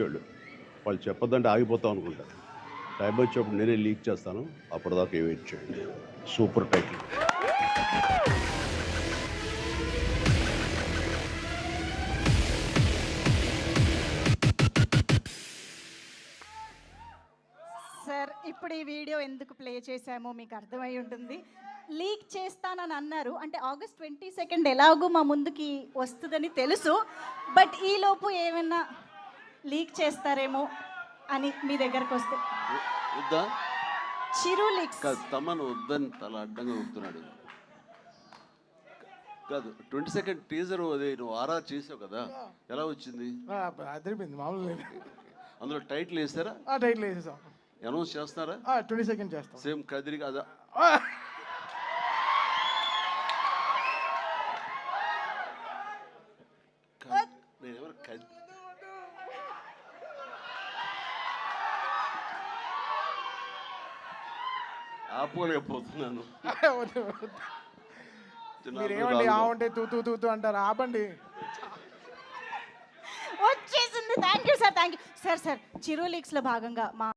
వాళ్ళు వాళ్ళు చెప్పొద్దంటే ఆగిపోతాం అనుకుంటా. టైం వచ్చినప్పుడు నేనే లీక్ చేస్తాను. అప్పటిదాకా వెయిట్ చేయండి. Super title. సార్ ఇప్పుడు ఈ వీడియో ఎందుకు ప్లే చేశామో మీకు అర్థమై ఉంటుంది. లీక్ చేస్తానని అన్నారు. అంటే ఆగస్ట్ 22 ఎలాగో మా ముందుకి వస్తుందని తెలుసు. బట్ ఈలోపు ఏమైనా లీక్ చేస్తారేమో అని మీ దగ్గరకు వస్తే వద్దా చిరు లీక్స్ కాదు, తమను వద్దని తల అడ్డంగా ఊపుతున్నాడు. కాదు 22 టీజర్ అదే నువ్వు ఆరా చేసావు కదా, ఎలా వచ్చింది? అదిరిపోయింది, మామూలు లేదు. అందులో టైటిల్ వేస్తారా? టైటిల్ వేసేసాం. అనౌన్స్ చేస్తారా? 22 చేస్తాం. సేమ్ కదిరి కదా. నేను ఎవరు ఆపుకోలేకపోతున్నాను. మీరేమండి ఆ ఉంటే తూ తూ తూ అంటారు, ఆపండి. వచ్చేసింది. Thank you sir, thank you sir. Sir Chiru లీక్స్లో భాగంగా మా